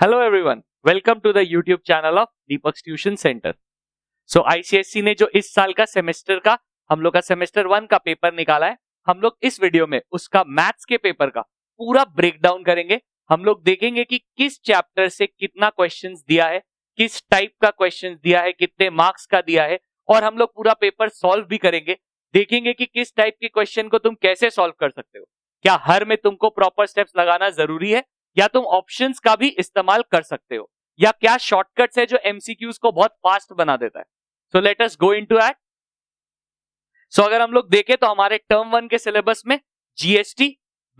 Hello everyone, welcome to the YouTube channel of Deepak tuition centre. So ICSE ने जो इस साल का सेमेस्टर का हम लोग का सेमेस्टर 1 का पेपर निकाला है, हम लोग इस वीडियो में उसका मैथ्स के पेपर का पूरा ब्रेकडाउन करेंगे। हम लोग देखेंगे कि किस चैप्टर से कितना क्वेश्चंस दिया है, किस टाइप का क्वेश्चंस दिया है, कितने मार्क्स का दिया है, और हम लोग पूरा पेपर सॉल्व भी करेंगे। देखेंगे कि किस टाइप के क्वेश्चन को तुम कैसे सॉल्व कर सकते हो। क्या हर में तुमको प्रॉपर स्टेप्स लगाना जरूरी है, या तुम ऑप्शंस का भी इस्तेमाल कर सकते हो, या क्या शॉर्टकट्स है जो एमसीक्यूज को बहुत फास्ट बना देता है। So let us go into that. So अगर हम लोग देखें तो हमारे टर्म 1 के सिलेबस में GST,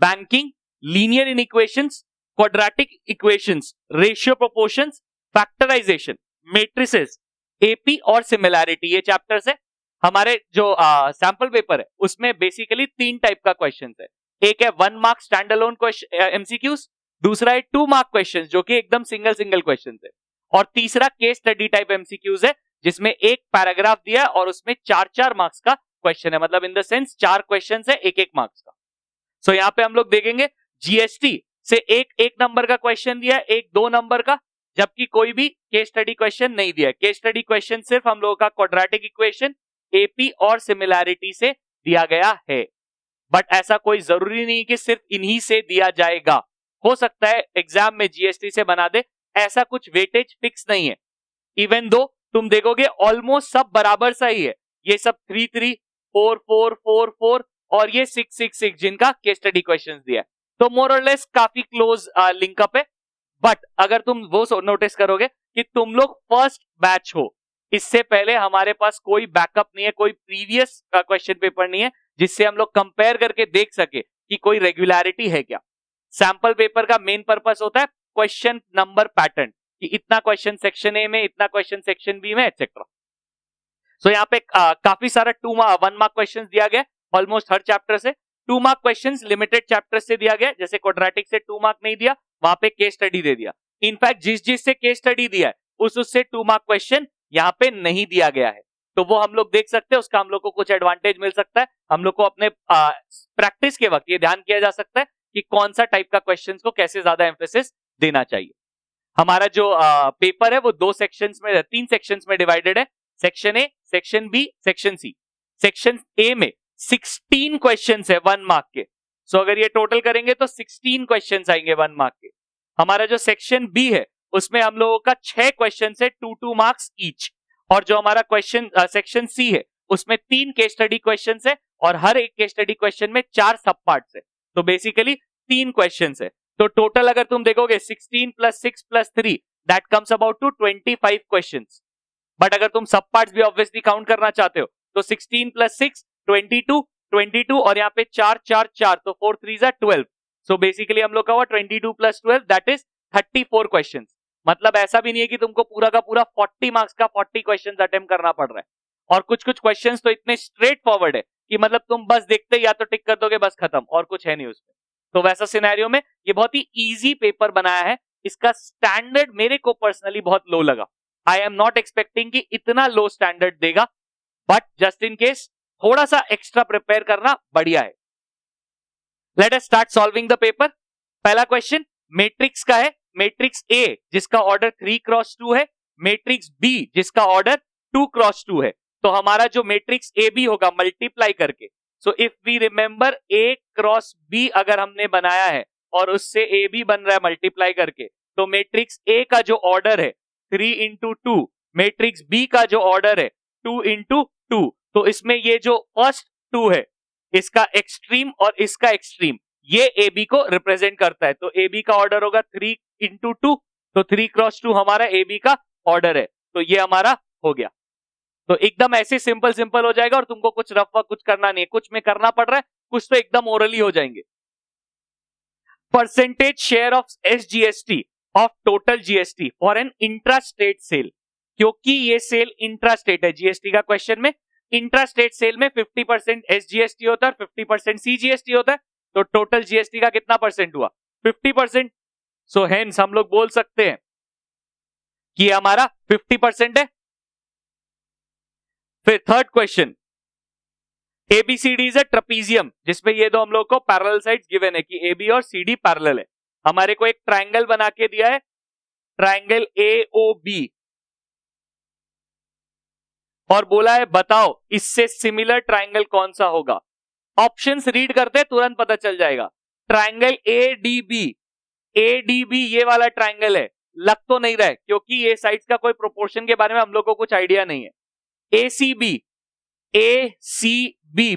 banking, linear inequations, quadratic equations, ratio proportions, factorisation, matrices, AP और सिमिलैरिटी, ये चैप्टर्स है। हमारे जो सैंपल पेपर है उसमें बेसिकली 3 टाइप का क्वेश्चन है। एक है 1 मार्क स्टैंड अलोन एमसीक्यूज, दूसरा है 2 मार्क क्वेश्चन जो कि एकदम सिंगल क्वेश्चन है, और तीसरा केस स्टडी टाइप एमसीक्यूज है जिसमें एक पैराग्राफ दिया है और उसमें 4-4 मार्क्स का क्वेश्चन है, मतलब इन द सेंस 4 क्वेश्चन है 1-1 मार्क्स का। सो यहाँ पे हम लोग देखेंगे जीएसटी से एक नंबर का क्वेश्चन दिया है, एक 2 नंबर का, जबकि कोई भी केस स्टडी क्वेश्चन नहीं दिया है। केस स्टडी क्वेश्चन सिर्फ हम लोगों का क्वाड्रेटिक इक्वेशन, एपी और सिमिलैरिटी से दिया गया है। बट ऐसा कोई जरूरी नहीं कि सिर्फ इन्हीं से दिया जाएगा, हो सकता है एग्जाम में जीएसटी से बना दे, ऐसा कुछ वेटेज फिक्स नहीं है। इवन दो तुम देखोगे ऑलमोस्ट सब बराबर सा ही है, ये सब 3-3, 4-4, 4-4 और ये 6-6-6 जिनका केस स्टडी क्वेश्चंस दिया है, तो मोर और लेस काफी क्लोज लिंकअप है। बट अगर तुम वो नोटिस करोगे कि तुम लोग फर्स्ट बैच हो, इससे पहले हमारे पास कोई बैकअप नहीं है, कोई प्रीवियस क्वेश्चन पेपर नहीं है जिससे हम लोग कंपेयर करके देख सके कि कोई रेगुलरिटी है क्या। सैंपल पेपर का मेन पर्पस होता है क्वेश्चन नंबर पैटर्न, कि इतना क्वेश्चन सेक्शन ए में, इतना क्वेश्चन सेक्शन बी में, एक्सेट्रा। सो यहाँ पे काफी सारा 1 मार्क क्वेश्चन दिया गया ऑलमोस्ट हर चैप्टर से। 2 मार्क क्वेश्चन लिमिटेड चैप्टर से दिया गया, जैसे क्वाड्रेटिक से 2 मार्क नहीं दिया, वहां पे केस स्टडी दे दिया। इनफैक्ट जिस से केस स्टडी दिया है उससे 2 मार्क क्वेश्चन यहाँ पे नहीं दिया गया है, तो वो हम लोग देख सकते हैं, उसका हम लोग को कुछ एडवांटेज मिल सकता है। हम लोग को अपने प्रैक्टिस के वक्त ये ध्यान किया जा सकता है कि कौन सा टाइप का क्वेश्चन को कैसे ज्यादा एम्फेसिस देना चाहिए। हमारा जो पेपर है वो 2 सेक्शंस में, 3 सेक्शंस में डिवाइडेड है, section A, section B, section C. Section A में 16 क्वेश्चंस है 1 मार्क के। सो अगर ये टोटल करेंगे तो 16 क्वेश्चंस आएंगे 1 मार्क के। हमारा जो सेक्शन बी है उसमें हम लोगों का 6 क्वेश्चन है 2-2 मार्क्स ईच, और जो हमारा क्वेश्चन सेक्शन सी है उसमें 3 केस स्टडी क्वेश्चन है, और हर एक केस स्टडी क्वेश्चन में 4 सब पार्ट्स है, तो बेसिकली 3 क्वेश्चन है। तो टोटल अगर तुम देखोगे 16 + 6 + 3 that comes about to 25 questions. But अगर तुम सब पार्ट्स भी ऑब्वियसली काउंट करना चाहते हो तो 16 + 6 22, 22 और यहाँ पे 4 4 4, तो 4 3 = 12। सो बेसिकली हम लोग का हुआ 22 + 12 दैट इज 34 क्वेश्चंस। मतलब ऐसा भी नहीं है कि तुमको पूरा का पूरा 40 मार्क्स का 40 क्वेश्चंस अटेम्प्ट करना पड़ रहा है। और कुछ कुछ क्वेश्चंस तो इतने स्ट्रेट फॉरवर्ड है कि मतलब तुम बस देखते या तो टिक कर दोगे, बस खत्म, और कुछ है नहीं उसमें। तो वैसा सिनेरियो में ये बहुत ही इजी पेपर बनाया है। इसका स्टैंडर्ड मेरे को पर्सनली बहुत लो लगा। आई एम नॉट एक्सपेक्टिंग कि इतना लो स्टैंडर्ड देगा, बट जस्ट इन केस थोड़ा सा एक्स्ट्रा प्रिपेयर करना बढ़िया है। Let us start solving the paper. पहला क्वेश्चन मैट्रिक्स का है। मैट्रिक्स ए जिसका ऑर्डर 3x2 है, मैट्रिक्स बी जिसका ऑर्डर 2x2 है। तो हमारा जो मैट्रिक्स ए बी होगा मल्टीप्लाई करके, so if we remember A cross B अगर हमने बनाया है और उससे ए बी बन रहा है मल्टीप्लाई करके, तो मैट्रिक्स ए का जो ऑर्डर है 3 × 2, मैट्रिक्स बी का जो ऑर्डर है 2 × 2, तो इसमें ये जो फर्स्ट 2 है इसका एक्सट्रीम और इसका एक्सट्रीम, ये ए बी को रिप्रेजेंट करता है। तो ए बी का ऑर्डर होगा 3 × 2, तो 3x2 हमारा ए बी का ऑर्डर है, तो ये हमारा हो गया। तो एकदम ऐसे सिंपल हो जाएगा, और तुमको कुछ रफ वर्क कुछ करना नहीं है, कुछ में करना पड़ रहा है, कुछ तो एकदम ओरली हो जाएंगे। Percentage share of SGST of total GST for an intra state sale, क्योंकि ये सेल इंट्रा स्टेट है। जीएसटी का क्वेश्चन में इंट्रा स्टेट सेल में 50% एसजीएसटी होता है और 50% सीजीएसटी होता है, तो टोटल जीएसटी का कितना परसेंट हुआ? 50%। सो हेंस हम लोग बोल सकते हैं कि हमारा 50% है। फिर third question, A B C D is a trapezium, जिसमें ये दो हम लोग को पैरेलल साइड्स गिवन है कि एबी और सीडी पैरेलल है। हमारे को एक ट्रायंगल बना के दिया है ट्राइंगल AOB और बोला है बताओ इससे सिमिलर ट्राइंगल कौन सा होगा। ऑप्शंस रीड करते तुरंत पता चल जाएगा। ट्राइंगल ADB ये वाला ट्राइंगल है, लग तो नहीं रहा है क्योंकि ये साइड्स का कोई प्रोपोर्शन के बारे में हम लोग को कुछ आइडिया नहीं है। ACB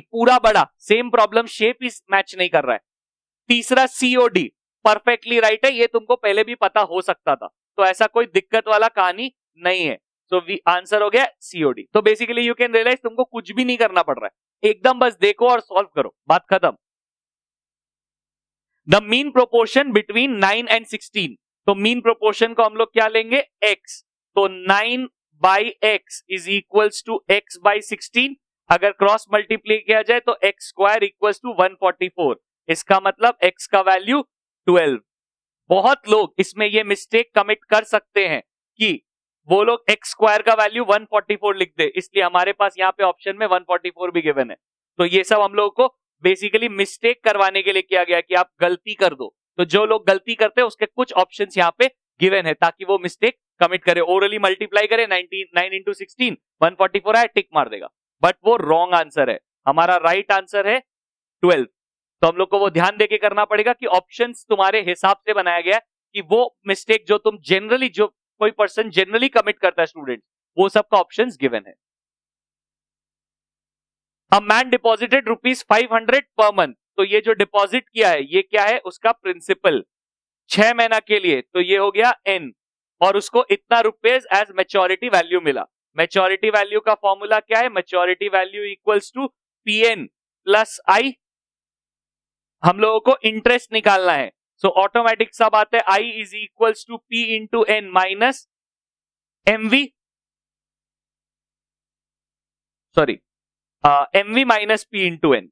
पूरा बड़ा, सेम प्रॉब्लम, शेप इस मैच नहीं कर रहा है। तीसरा COD परफेक्टली राइट है, ये तुमको पहले भी पता हो सकता था, तो ऐसा कोई दिक्कत वाला कहानी नहीं है। तो आंसर हो गया COD। तो बेसिकली यू कैन रियलाइज तुमको कुछ भी नहीं करना पड़ रहा है, एकदम बस देखो और सॉल्व करो, बात खत्म। The mean proportion between 9 and 16, तो मीन प्रोपोर्शन को हम लोग क्या लेंगे x, तो 9/x is equals to x/16। अगर क्रॉस मल्टीप्लाई किया जाए तो x स्क्वायर इक्वल्स टू 144, इसका मतलब x का वैल्यू 12। बहुत लोग इसमें ये मिस्टेक कमिट कर सकते हैं कि वो लोग x स्क्वायर का वैल्यू 144 लिख दे, इसलिए हमारे पास यहाँ पे ऑप्शन में 144 भी गिवन है। तो ये सब हम लोगों को बेसिकली मिस्टेक करवाने के लिए किया गया कि आप गलती कर दो। तो जो लोग गलती करते हैं उसके कुछ ऑप्शंस यहाँ पे गिवन है ताकि वो मिस्टेक कमिट करे। ओरली मल्टीप्लाई करे 9 इंटू 16, 144 है, टिक मार देगा, बट वो रॉन्ग आंसर है। हमारा राइट आंसर है 12। तो हम लोग को वो ध्यान देके करना पड़ेगा कि ऑप्शंस तुम्हारे हिसाब से बनाया गया कि वो मिस्टेक जो तुम जनरली, जो कोई पर्सन जनरली कमिट करता है स्टूडेंट, वो सब का ऑप्शंस गिवन है। A man deposited ₹500 per month, तो ये जो डिपॉजिट किया है ये क्या है, उसका प्रिंसिपल 6 महीना के लिए, तो ये हो गया N, और उसको इतना रुपीज एज मैच्योरिटी वैल्यू मिला। मैच्योरिटी वैल्यू का फॉर्मूला क्या है, maturity value equals to PN plus I। हम लोगों को इंटरेस्ट निकालना है, सो ऑटोमेटिक सब आते हैं I is equals to P into N minus MV, sorry MV minus P into N।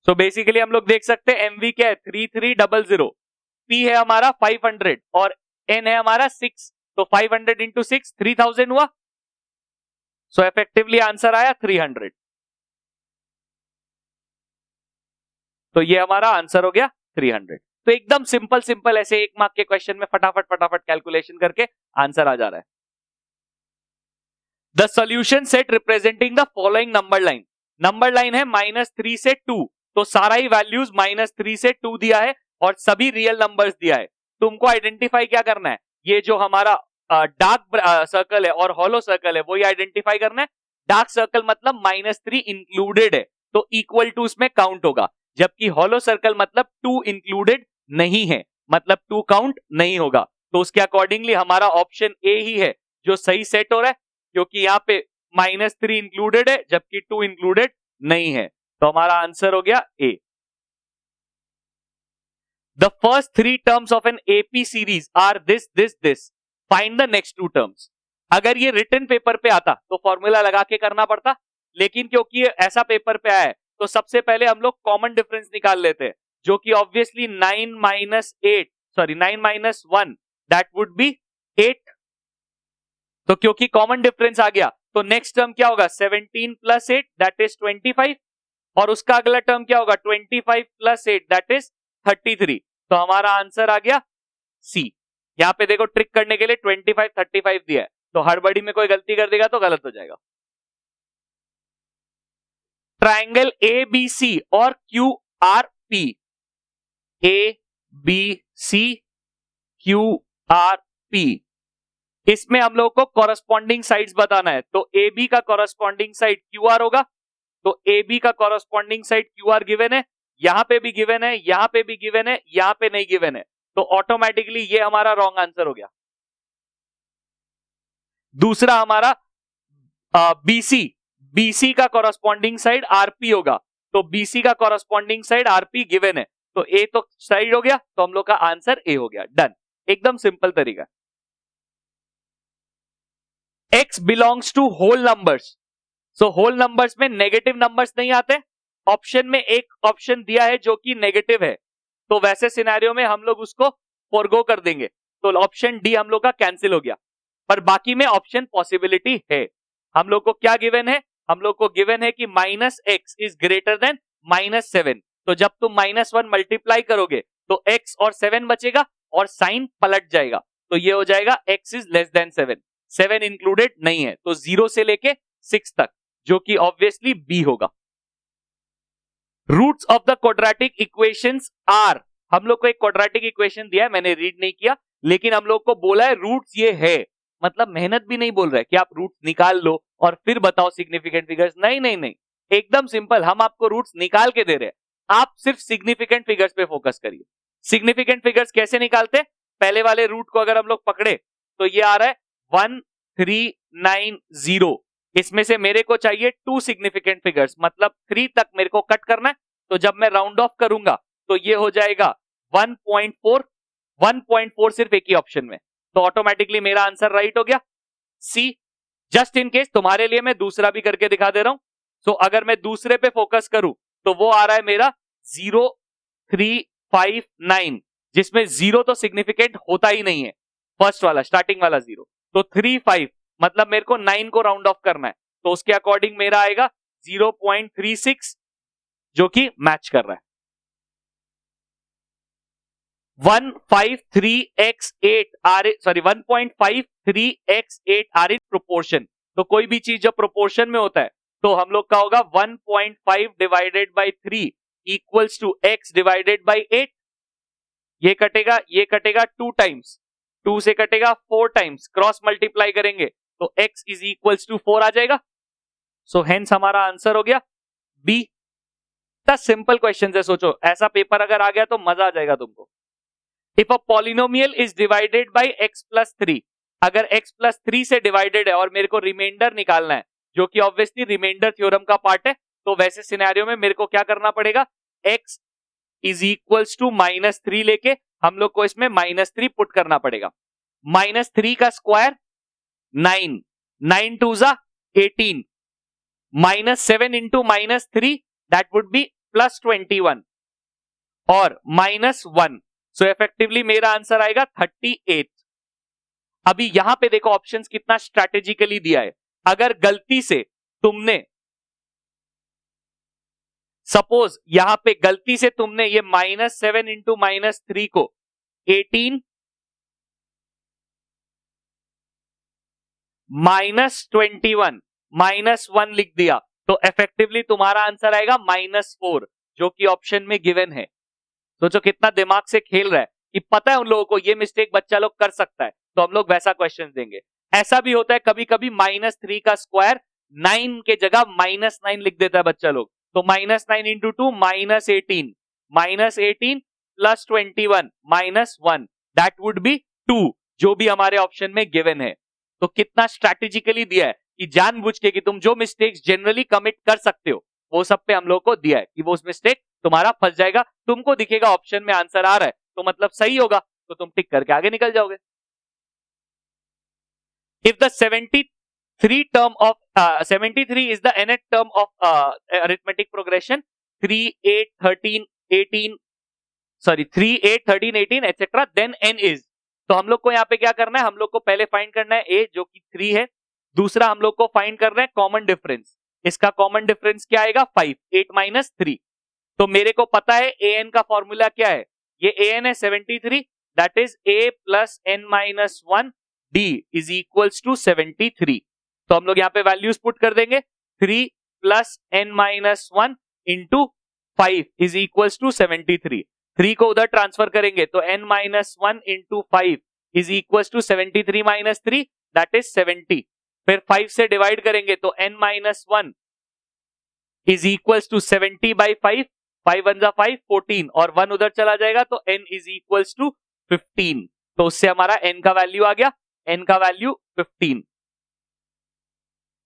तो बेसिकली हम लोग देख सकते हैं MV क्या है 3300, P है हमारा 500 और N है हमारा 6, तो 500 इंटू 6 3000 हुआ। सो इफेक्टिवली आंसर आया 300। तो ये हमारा आंसर हो गया 300। तो एकदम सिंपल सिंपल ऐसे 1 मार्क के क्वेश्चन में फटाफट फटाफट कैलकुलेशन करके आंसर आ जा रहा है। The solution set representing the following number line, number line है -3 से 2, तो सारा ही वैल्यूज -3 से 2 दिया है और सभी रियल नंबर्स दिया है। तुमको आइडेंटिफाई क्या करना है, ये जो हमारा डार्क सर्कल है और हॉलो सर्कल है वो ये आइडेंटिफाई करना है। डार्क सर्कल मतलब -3 इंक्लूडेड है, तो इक्वल टू उसमें काउंट होगा, जबकि हॉलो सर्कल मतलब 2 इंक्लूडेड नहीं है, मतलब 2 काउंट नहीं होगा। तो उसके अकॉर्डिंगली हमारा ऑप्शन ए ही है जो सही सेट हो रहा है, क्योंकि यहाँ पे -3 इंक्लूडेड है जबकि 2 इंक्लूडेड नहीं है। तो हमारा आंसर हो गया A. The first 3 terms of an AP series are this this this, find the next 2 terms. अगर ये रिटन पेपर पे आता तो फॉर्मूला लगा के करना पड़ता, लेकिन क्योंकि ऐसा पेपर पे आया है तो सबसे पहले हम लोग कॉमन डिफरेंस निकाल लेते हैं, जो कि obviously 9 minus 1 that would be 8। तो क्योंकि कॉमन डिफरेंस आ गया तो नेक्स्ट टर्म क्या होगा 17 प्लस 8 दैट इज 25, और उसका अगला टर्म क्या होगा 25 प्लस 8 दैट इज 33। तो हमारा आंसर आ गया सी। यहां पे देखो ट्रिक करने के लिए 25 35 दिया है, तो हड़बड़ी में कोई गलती कर देगा तो गलत हो जाएगा। ट्राइंगल ABC और QRP, ABC QRP, इसमें हम लोग को कॉरस्पॉन्डिंग साइड्स बताना है। तो AB का कॉरस्पॉन्डिंग साइड QR होगा, तो AB का कॉरस्पॉन्डिंग साइड QR गिवन है, यहां पे भी गिवन है, यहां पे भी गिवन है, यहां पे नहीं गिवन है, तो ऑटोमेटिकली ये हमारा रॉन्ग आंसर हो गया। दूसरा हमारा BC का कॉरस्पॉन्डिंग साइड RP होगा, तो BC का कॉरस्पॉन्डिंग साइड RP गिवन है, तो A तो साइड हो गया, तो हम लोग का आंसर A हो गया। डन, एकदम सिंपल तरीका। X belongs to whole numbers, so whole numbers में नेगेटिव नंबर्स नहीं आते। ऑप्शन में एक ऑप्शन दिया है जो कि नेगेटिव है, तो वैसे सिनेरियो में हम लोग उसको फॉरगो कर देंगे, तो ऑप्शन डी हम लोग का कैंसिल हो गया। पर बाकी में ऑप्शन पॉसिबिलिटी है। हम लोग को क्या गिवन है, हम लोग को गिवन है कि -x इज ग्रेटर देन -7, तो जब तुम -1 मल्टीप्लाई करोगे तो x और 7 बचेगा और साइन पलट जाएगा, तो ये हो जाएगा x is less then 7, 7 included नहीं है, तो 0 से लेके 6 तक, जो कि ऑब्वियसली b होगा। Roots of the quadratic equations are, हम लोग को एक क्वाड्रेटिक इक्वेशन दिया है, मैंने रीड नहीं किया, लेकिन हम लोग को बोला है रूट्स ये है, मतलब मेहनत भी नहीं बोल रहा है कि आप रूट्स निकाल लो और फिर बताओ सिग्निफिकेंट फिगर्स, नहीं नहीं नहीं, एकदम सिंपल, हम आपको रूट्स निकाल के दे रहे हैं, आप सिर्फ सिग्निफिकेंट फिगर्स पे फोकस करिए। सिग्निफिकेंट फिगर्स कैसे निकालते, पहले वाले रूट को अगर हम लोग पकड़े तो ये आ रहा है 1390, इसमें से मेरे को चाहिए 2 सिग्निफिकेंट फिगर्स, मतलब 3 तक मेरे को कट करना है, तो जब मैं राउंड ऑफ करूंगा तो ये हो जाएगा 1.4, 1.4 सिर्फ एक ही ऑप्शन में, तो ऑटोमेटिकली मेरा आंसर राइट हो गया सी। जस्ट इन केस तुम्हारे लिए मैं दूसरा भी करके दिखा दे रहा हूं, तो अगर मैं दूसरे पे फोकस करूं तो वो आ रहा है मेरा 0359, जिसमें 0 तो सिग्निफिकेंट होता ही नहीं है, फर्स्ट वाला स्टार्टिंग वाला 0, तो 35 मतलब मेरे को 9 को राउंड ऑफ करना है, तो उसके अकॉर्डिंग मेरा आएगा 0.36, जो कि मैच कर रहा है। 153x8 आर इन प्रोपोर्शन, तो कोई भी चीज जब प्रोपोर्शन में होता है तो हम लोग का होगा 1.5 divided by 3 equals to x divided by 8, ये कटेगा 2 टाइम्स, 2 से कटेगा 4 टाइम्स, क्रॉस मल्टीप्लाई करेंगे तो x इज इक्वल्स टू 4 आ जाएगा, सो हेंस हमारा आंसर हो गया बी। सिंपल क्वेश्चन है, सोचो ऐसा पेपर अगर आ गया तो मजा आ जाएगा तुमको। If a polynomial is divided by x plus 3, अगर x प्लस 3 से डिवाइडेड है और मेरे को रिमाइंडर निकालना है, जो कि ऑब्वियसली रिमाइंडर थ्योरम का पार्ट है, तो वैसे सिनेरियो में मेरे को क्या करना पड़ेगा, x इज इक्वल्स टू -3 लेके हम लोग को इसमें -3 पुट करना पड़ेगा। -3 का स्क्वायर 9, 9 2 जा 18, -7 इंटू -3 दैट वुड बी +21 और -1, सो इफेक्टिवली मेरा आंसर आएगा 38। अभी यहां पे देखो ऑप्शंस कितना स्ट्रैटेजिकली दिया है, अगर गलती से तुमने सपोज यहां पे गलती से तुमने ये -7 इंटू -3 को 18 -21 -1 लिख दिया, तो इफेक्टिवली तुम्हारा आंसर आएगा -4, जो कि ऑप्शन में गिवन है। सोचो कितना दिमाग से खेल रहा है कि पता है उन लोगों को ये मिस्टेक बच्चा लोग कर सकता है, तो हम लोग वैसा क्वेश्चन देंगे। ऐसा भी होता है कभी कभी -3 का स्क्वायर 9 के जगह -9 लिख देता है बच्चा लोग, तो -9 into 2 -18, -18 plus 21 -1 that would be 2, जो भी हमारे ऑप्शन में गिवन है। तो कितना स्ट्रैटेजिकली दिया है कि जानबूझ के कि तुम जो मिस्टेक्स जनरली कमिट कर सकते हो वो सब पे हम लोग को दिया है कि वो मिस्टेक तुम्हारा फंस जाएगा, तुमको दिखेगा ऑप्शन में आंसर आ रहा है तो मतलब सही होगा, तो तुम टिक करके आगे निकल जाओगे। If the 73 is the nth term of arithmetic progression 3 8 13 18 3 8 13 18 etc. then n is, तो हम लोग को यहाँ पे क्या करना है, हम लोग को पहले फाइंड करना है a जो कि 3 है, दूसरा हम लोग को फाइंड करना है कॉमन डिफरेंस, इसका कॉमन डिफरेंस क्या आएगा 5, 8 माइनस 3, तो मेरे को पता है an का फॉर्मूला क्या है, ये an है 73, that is a plus n minus 1 d is equals to 73, तो हम लोग यहाँ पे वैल्यूज पुट कर देंगे, 3 plus n minus 1 into 5 is equals to 73, 3 को उधर ट्रांसफर करेंगे तो n minus 1 into 5 is equals to 73 minus 3 that is 70, फिर 5 से डिवाइड करेंगे तो n minus 1 is equals to 70 by 5, 5 1 जा 5 14 और 1 उधर चला जाएगा तो n इज इक्वल्स टू 15, तो उससे हमारा n का वैल्यू आ गया, n का वैल्यू 15।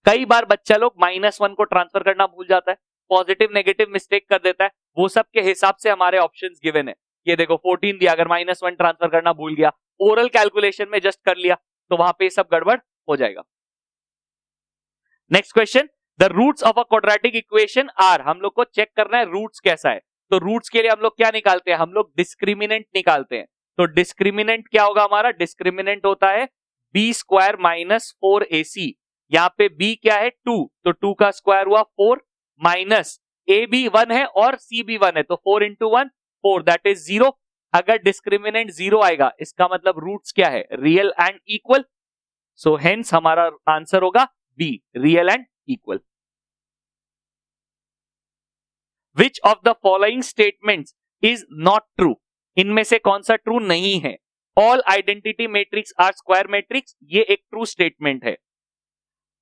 कई बार बच्चा लोग -1 को ट्रांसफर करना भूल जाता है, पॉजिटिव नेगेटिव मिस्टेक कर देता है, वो सब के हिसाब से हमारे ऑप्शंस गिवन है। ये देखो 14 दिया, अगर -1 ट्रांसफर करना भूल गया, ओरल कैलकुलेशन में जस्ट कर लिया तो वहां पे सब गड़बड़ हो जाएगा। Next question, the roots of a quadratic equation are, हम लोग को चेक करना है रूट्स कैसा है, तो रूट्स के लिए हम लोग क्या निकालते हैं, हम लोग डिस्क्रिमिनेंट निकालते हैं, तो डिस्क्रिमिनेंट क्या होगा हमारा, डिस्क्रिमिनेंट होता है b स्क्वायर माइनस 4ac, यहाँ पे b क्या है 2, तो 2 का स्क्वायर हुआ 4 माइनस ए भी 1 है और सी भी 1 है, तो 4 into 1 4, दैट इज 0। अगर डिस्क्रिमिनेंट 0 आएगा इसका मतलब रूट्स क्या है, real and equal. So hence हमारा आंसर होगा B, real and equal. Which of the following statements is not true, इनमें से कौन सा ट्रू नहीं है। All identity matrix are square matrix, ये एक ट्रू स्टेटमेंट है।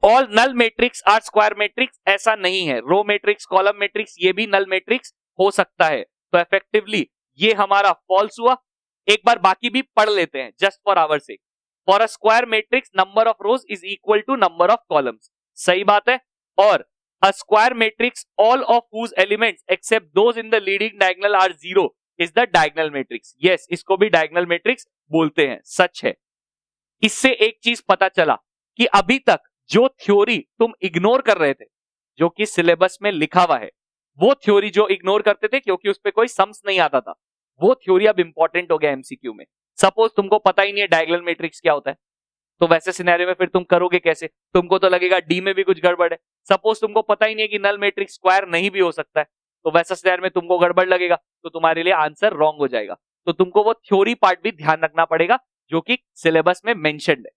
All null matrix are square matrix, ऐसा नहीं है। रो मैट्रिक्स, कॉलम मैट्रिक्स, ये भी नल मैट्रिक्स हो सकता है। तो इफेक्टिवली ये हमारा फॉल्स हुआ। एक बार बाकी भी पढ़ लेते हैं just for our sake. For a square matrix number of rows is equal to number of columns, सही बात है। और a square matrix all of whose elements except those in the leading diagonal are 0 is the diagonal matrix. Yes, इसको भी diagonal matrix बोलते हैं, सच है। इससे एक चीज पता चला कि अभी तक जो थ्योरी तुम इग्नोर कर रहे थे, जो कि सिलेबस में लिखा हुआ है, वो थ्योरी जो इग्नोर करते थे क्योंकि उस पर कोई सम्स नहीं आता था, वो थ्योरी अब इंपॉर्टेंट हो गया एमसीक्यू में। सपोज तुमको पता ही नहीं है डायगोनल मैट्रिक्स क्या होता है, तो वैसे सिनेरियो में फिर तुम करोगे कैसे? तुमको तो लगेगा डी में भी कुछ गड़बड़ है। सपोज तुमको पता ही नहीं है कि नल मैट्रिक्स स्क्वायर नहीं भी हो सकता है, तो वैसा सिनेरियो में तुमको गड़बड़ लगेगा, तो तुम्हारे लिए आंसर रॉन्ग हो जाएगा। तो तुमको वो थ्योरी पार्ट भी ध्यान रखना पड़ेगा जो कि सिलेबस में मेंशन्ड है।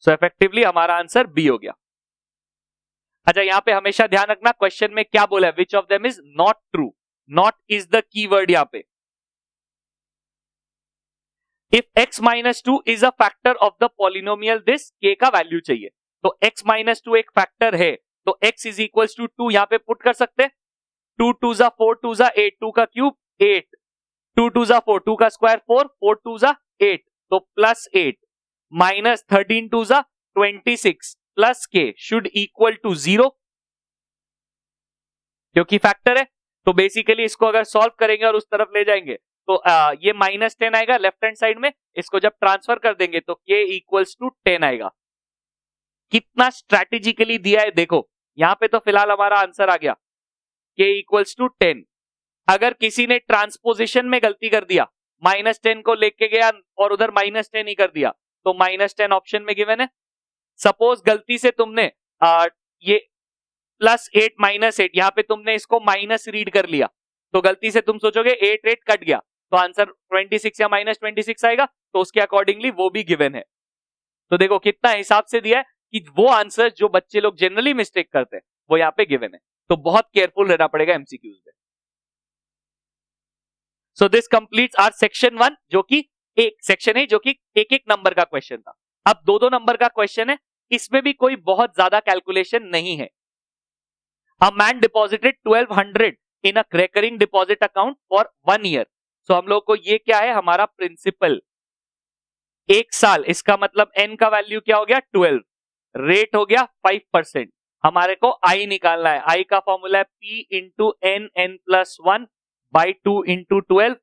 सो इफेक्टिवली हमारा आंसर बी हो गया। अच्छा, यहां पे हमेशा ध्यान रखना क्वेश्चन में क्या बोला है, which of them is not true. Not is the keyword यहां पे। If x minus 2 is a factor of the polynomial this, k का वैल्यू चाहिए। तो x माइनस 2 एक फैक्टर है, तो x इज इक्वल टू 2 यहां पे पुट कर सकते हैं। 2 2 जा 4, 2 जा 8, 2 का क्यूब 8, 2 2 जा 4, 2 का स्क्वायर 4, 4 2 जा 8, तो प्लस 8 माइनस 13 2 जा 26 plus k should equal to 0, क्योंकि फैक्टर है। तो बेसिकली इसको अगर सॉल्व करेंगे और उस तरफ ले जाएंगे तो ये -10 आएगा लेफ्ट हैंड साइड में। इसको जब ट्रांसफर कर देंगे तो k इक्वल्स टू 10 आएगा। कितना स्ट्रैटेजिकली दिया है देखो, यहां पे तो फिलहाल हमारा आंसर आ गया k इक्वल्स टू 10। अगर किसी ने ट्रांसपोजिशन में गलती कर दिया, -10 को लेके गया और उधर -10 ही कर दिया, तो -10 ऑप्शन में गिवन है। सपोज गलती से तुमने ये +8 -8, यहां पे तुमने इसको माइनस रीड कर लिया, तो गलती से तुम सोचोगे 8 8 कट गया, तो आंसर 26 या -26 आएगा, तो उसके अकॉर्डिंगली वो भी गिवन है। तो देखो कितना हिसाब से दिया है कि वो आंसर जो बच्चे लोग जनरली मिस्टेक करते हैं वो यहाँ पे गिवन है। तो बहुत केयरफुल रहना पड़ेगा एमसीक्यूज में। So this completes our section 1, जो कि एक सेक्शन है जो कि एक एक नंबर का क्वेश्चन था। अब 2-2 नंबर का क्वेश्चन है, इसमें भी कोई बहुत ज्यादा कैलकुलेशन नहीं है। A man deposited 1200 in a recurring deposit account for 1 year. So हम लोग को ये क्या है, हमारा प्रिंसिपल 1 साल, इसका मतलब n का वैल्यू क्या हो गया 12, रेट हो गया 5%। हमारे को i निकालना है। i का फॉर्मूला है p into n n plus 1 by 2 into 12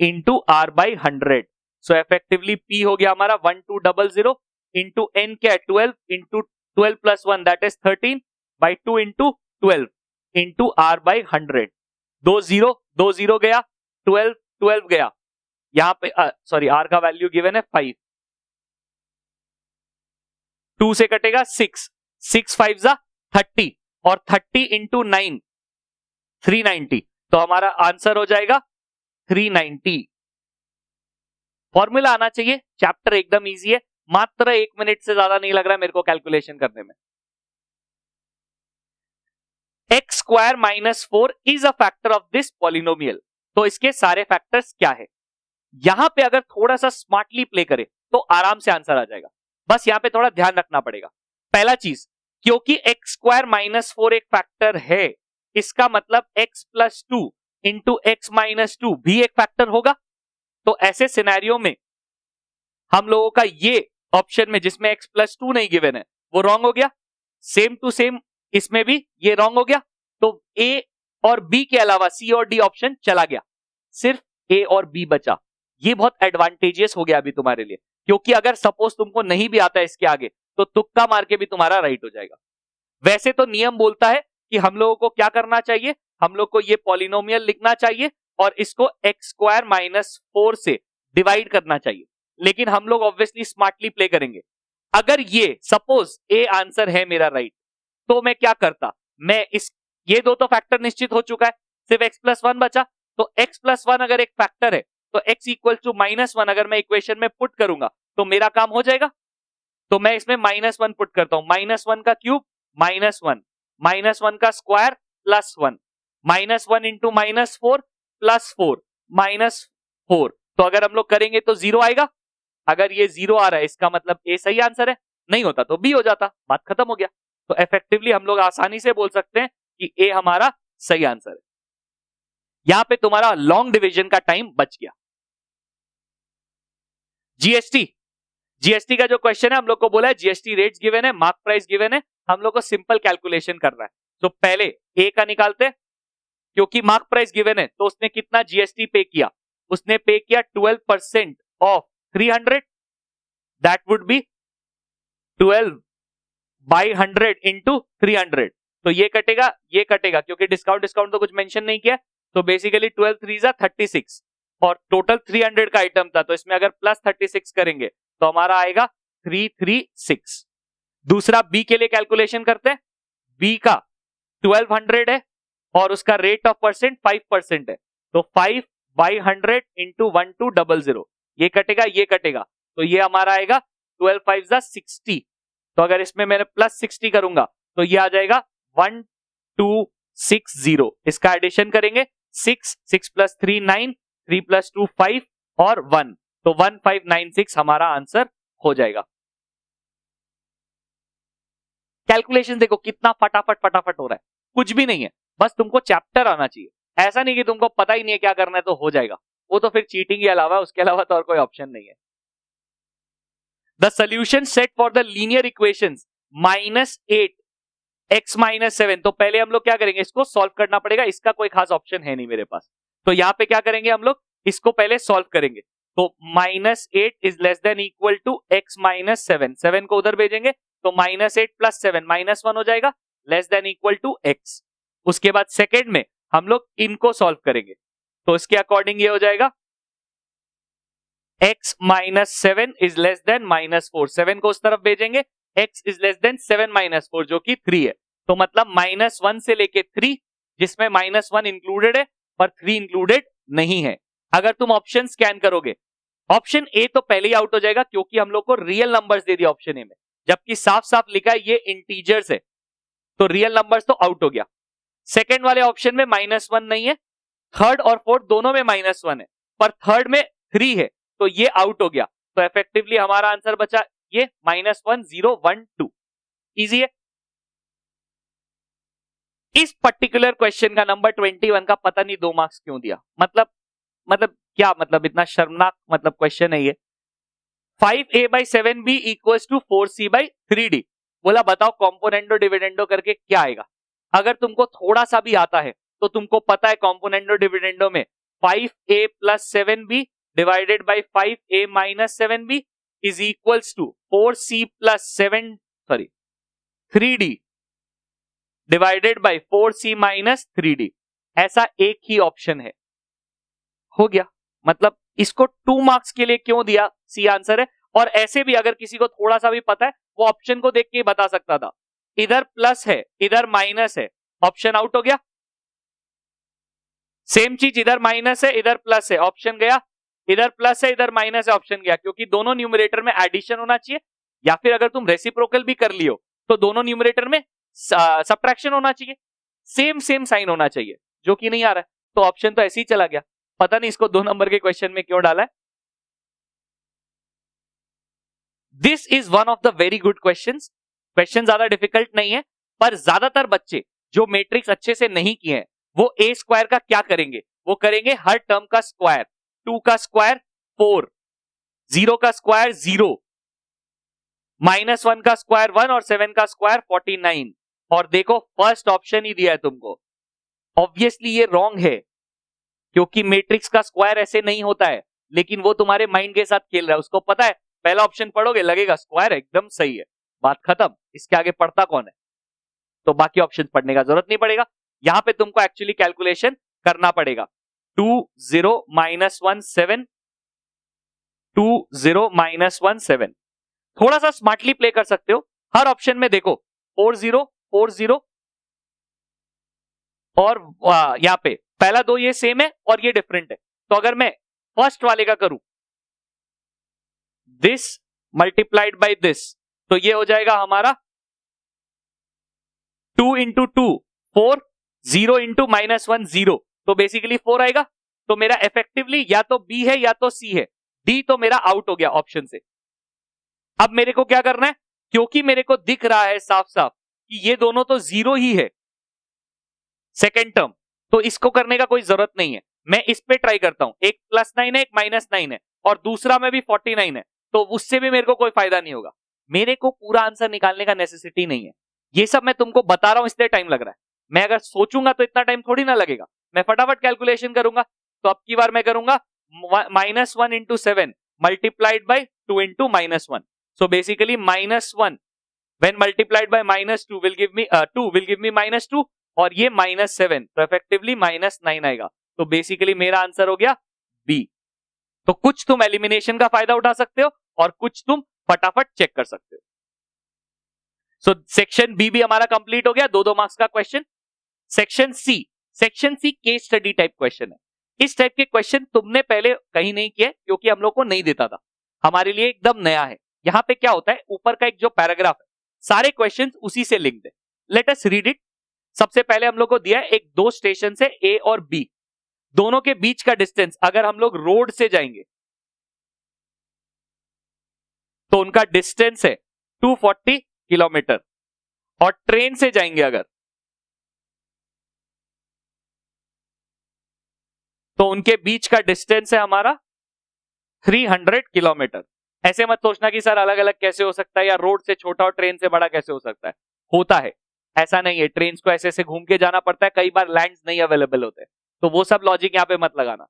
into r by 100। So effectively p हो गया हमारा 1200 इंटू n क्या है 12 into 12 plus 1 that is 13 by 2 into 12 into r by 100। 2 0 गया, 12 12 गया, यहां पे सॉरी r का वैल्यू गिवन है 5, 2 से कटेगा 6, 6 5 जा 30 और 30 इंटू 9 390, तो हमारा आंसर हो जाएगा 390। फॉर्मूला आना चाहिए, चैप्टर एकदम इजी है, मात्र 1 मिनट से ज्यादा नहीं लग रहा है मेरे को कैलकुलेशन करने में। x square minus 4 is a factor of this polynomial. तो इसके सारे फैक्टर्स क्या है, यहां पे अगर थोड़ा सा स्मार्टली प्ले करें तो आराम से आंसर आ जाएगा। बस यहां पे थोड़ा ध्यान रखना पड़ेगा। पहला चीज, क्योंकि x स्क्वायर माइनस 4 एक फैक्टर है, इसका मतलब x plus 2 into x minus 2 भी एक फैक्टर होगा। तो ऐसे सिनेरियो में हम लोगों का ये ऑप्शन में जिसमें x प्लस 2 नहीं गिवन है वो रॉन्ग हो गया। सेम टू सेम इसमें भी ये रॉन्ग हो गया, तो ए और बी के अलावा सी और डी ऑप्शन चला गया, सिर्फ ए और बी बचा। ये बहुत एडवांटेजियस हो गया अभी तुम्हारे लिए, क्योंकि अगर सपोज तुमको नहीं भी आता है इसके आगे तो तुक्का मार के भी तुम्हारा राइट हो जाएगा। वैसे तो नियम बोलता है कि हम लोगों को क्या करना चाहिए, हम लोग को ये पॉलिनोमियल लिखना चाहिए और इसको एक्स स्क्वायर माइनस 4 से डिवाइड करना चाहिए, लेकिन हम लोग ऑब्वियसली स्मार्टली प्ले करेंगे। अगर ये सपोज ए आंसर है मेरा राइट, तो मैं क्या करता, मैं इस ये दो तो फैक्टर निश्चित हो चुका है, सिर्फ x+1 बचा। तो x+1 अगर एक फैक्टर है तो x इक्वल टू -1 अगर मैं इक्वेशन में पुट करूंगा तो मेरा काम हो जाएगा। तो मैं इसमें -1 पुट करता हूं, -1 का क्यूब -1, -1 का स्क्वायर +1, -1 इंटू -4 +4 -4। तो अगर हम लोग करेंगे तो 0 आएगा। अगर ये 0 आ रहा है इसका मतलब ए सही आंसर है, नहीं होता तो बी हो जाता, बात खत्म हो गया। तो इफेक्टिवली हम लोग आसानी से बोल सकते हैं कि ए हमारा सही आंसर है। यहां पे तुम्हारा लॉन्ग डिवीजन का टाइम बच गया। जीएसटी का जो क्वेश्चन है, हम लोग को बोला है जीएसटी रेट्स गिवन है, मार्क प्राइस गिवन है, हम लोग को सिंपल कैलकुलेशन करना है। तो पहले ए का निकालते हैं, क्योंकि मार्क प्राइस गिवन है तो उसने कितना जीएसटी पे किया, उसने पे किया 12% of 300, that would be 12/100 into 300। तो ये कटेगा क्योंकि डिस्काउंट तो कुछ मेंशन नहीं किया, तो बेसिकली 12 3 36 और टोटल 300 का आइटम था, तो इसमें अगर प्लस 36 करेंगे तो हमारा आएगा 336। दूसरा बी के लिए कैलकुलेशन करते हैं। बी का 1200 है और उसका रेट ऑफ परसेंट 5% है, तो 5/100 इंटू 1200, ये कटेगा तो ये हमारा आएगा 12 5 60। तो अगर इसमें मैंने प्लस 60 करूंगा तो ये आ जाएगा 1260। इसका एडिशन करेंगे 6 + 3 9, 3 + 2 5 और 1, तो 1596 हमारा आंसर हो जाएगा। कैलकुलेशन देखो कितना फटाफट हो रहा है, कुछ भी नहीं है, बस तुमको चैप्टर आना चाहिए। ऐसा नहीं कि तुमको पता ही नहीं है क्या करना है तो हो जाएगा, वो तो फिर चीटिंग के अलावा, उसके अलावा तो और कोई ऑप्शन नहीं है। The solution set for the linear equations -8 x - 7। तो पहले हम लोग क्या करेंगे, इसको सॉल्व करना पड़ेगा, इसका कोई खास ऑप्शन है नहीं मेरे पास, तो यहां पे क्या करेंगे हम लोग, इसको पहले सॉल्व करेंगे। तो -8 is less than equal to x - 7, 7 को उधर भेजेंगे तो -8 + 7 -1 हो जाएगा, less than equal to x। उसके बाद सेकेंड में हम लोग इनको सॉल्व करेंगे, तो इसके अकॉर्डिंग ये हो जाएगा x - 7 इज लेस देन -4, 7 को उस तरफ भेजेंगे, x इज लेस देन 7 - 4 जो कि 3 है। तो मतलब -1 से लेके 3, जिसमें -1 इंक्लूडेड है पर 3 इंक्लूडेड नहीं है। अगर तुम ऑप्शन स्कैन करोगे, ऑप्शन ए तो पहले ही आउट हो जाएगा क्योंकि हम लोग को रियल नंबर्स दे दिया ऑप्शन ए में, जबकि साफ साफ लिखा है ये इंटीजर्स है, तो रियल नंबर्स तो आउट हो गया। सेकेंड वाले ऑप्शन में -1 नहीं है, थर्ड और फोर्थ दोनों में -1 है, पर थर्ड में 3 है, तो ये आउट हो गया। तो इफेक्टिवली हमारा आंसर बचा ये -1012। इजी है। इस पर्टिकुलर क्वेश्चन का नंबर 21 का पता नहीं 2 मार्क्स क्यों दिया, मतलब क्या मतलब, इतना शर्मनाक मतलब क्वेश्चन है ये। 5a/7b equals to 4c/3d। बोला बताओ कॉम्पोनेंडो डिविडेंडो करके क्या आएगा। अगर तुमको थोड़ा सा भी आता है तो तुमको पता है कॉम्पोनेंडो डिविडेंडो में 5a + 7b divided by 5a - 7b is equals to 4c + 3d divided by 4c - 3d। ऐसा एक ही ऑप्शन है, हो गया। मतलब इसको 2 मार्क्स के लिए क्यों दिया, सी आंसर है। और ऐसे भी अगर किसी को थोड़ा सा भी पता है वो ऑप्शन को देख के ही बता सकता था, इधर प्लस है इधर माइनस है, ऑप्शन आउट हो गया। सेम चीज इधर माइनस है इधर प्लस है, ऑप्शन गया। इधर प्लस है इधर माइनस है, ऑप्शन गया, क्योंकि दोनों न्यूमरेटर में एडिशन होना चाहिए, या फिर अगर तुम रेसिप्रोकल भी कर लियो तो दोनों न्यूमरेटर में सब्ट्रैक्शन होना चाहिए, सेम साइन होना चाहिए, जो कि नहीं आ रहा है, तो ऑप्शन तो ऐसे ही चला गया। पता नहीं इसको 2 नंबर के क्वेश्चन में क्यों डाला है। This is one of the very good questions. Question ज्यादा डिफिकल्ट नहीं है, पर ज्यादातर बच्चे जो मैट्रिक्स अच्छे से नहीं किए हैं वो ए स्क्वायर का क्या करेंगे, वो करेंगे हर टर्म का स्क्वायर, 2 का स्क्वायर 4, 0 का स्क्वायर 0, -1 का स्क्वायर 1 और 7 का स्क्वायर 49। और देखो फर्स्ट ऑप्शन ही दिया है तुमको, ऑब्वियसली ये रॉन्ग है क्योंकि मैट्रिक्स का स्क्वायर ऐसे नहीं होता है, लेकिन वो तुम्हारे माइंड के साथ खेल रहा है, उसको पता है पहला ऑप्शन पढ़ोगे लगेगा स्क्वायर एकदम सही है, बात खत्म, इसके आगे पढ़ता कौन है, तो बाकी ऑप्शन पढ़ने का जरूरत नहीं पड़ेगा। यहां पे तुमको एक्चुअली कैलकुलेशन करना पड़ेगा। 2 0 -1 7, 2 0 -1 7। थोड़ा सा स्मार्टली प्ले कर सकते हो, हर ऑप्शन में देखो 4 0 4 0 और यहाँ पे पहला दो ये सेम है और ये डिफरेंट है। तो अगर मैं फर्स्ट वाले का करूं, दिस मल्टीप्लाइड बाय दिस, तो ये हो जाएगा हमारा 2 इंटू 2 4, 0 इंटू -1 0, तो बेसिकली 4 आएगा। तो मेरा इफेक्टिवली या तो बी है या तो सी है, डी तो मेरा आउट हो गया ऑप्शन से। अब मेरे को क्या करना है, क्योंकि मेरे को दिख रहा है साफ साफ कि ये दोनों तो 0 ही है सेकेंड टर्म, तो इसको करने का कोई जरूरत नहीं है। मैं इस पे ट्राई करता हूं, एक +9 है एक -9 है और दूसरा में भी 49 है, तो उससे भी मेरे को कोई फायदा नहीं होगा। मेरे को पूरा आंसर निकालने का नेसेसिटी नहीं है। ये सब मैं तुमको बता रहा हूं इसलिए टाइम लग रहा है। मैं अगर सोचूंगा तो इतना टाइम थोड़ी ना लगेगा, मैं फटाफट कैलकुलेशन करूंगा। तो अब की बार मैं करूंगा -1 into 7 multiplied by 2 into -1, so basically -1 when multiplied by -2 will give me 2 will give me -2 और ये -7, तो इफेक्टिवली -9 आएगा। तो बेसिकली मेरा आंसर हो गया बी। तो कुछ तुम एलिमिनेशन का फायदा उठा सकते हो और कुछ तुम फटाफट चेक कर सकते हो। सो सेक्शन बी भी हमारा कंप्लीट हो गया, 2-2 मार्क्स का question. Section C case study type question है। इस टाइप के क्वेश्चन तुमने पहले कहीं नहीं किए क्योंकि हम लोग को नहीं देता था, हमारे लिए एकदम नया है। यहां पे क्या होता है, ऊपर का एक जो पैराग्राफ है सारे क्वेश्चंस उसी से लिंक्ड है। Let us read it. सबसे पहले हम लोग को दिया है एक दो स्टेशन से ए और बी, दोनों के बीच का डिस्टेंस अगर हम लोग रोड से जाएंगे तो उनका डिस्टेंस है 240 किलोमीटर और ट्रेन से जाएंगे अगर तो उनके बीच का डिस्टेंस है हमारा 300 किलोमीटर। ऐसे मत सोचना कि सर अलग अलग कैसे हो सकता है या रोड से छोटा और ट्रेन से बड़ा कैसे हो सकता है, होता है, ऐसा नहीं है। ट्रेन को ऐसे ऐसे घूम के जाना पड़ता है, कई बार लैंड्स नहीं अवेलेबल होते, तो वो सब लॉजिक यहां पे मत लगाना।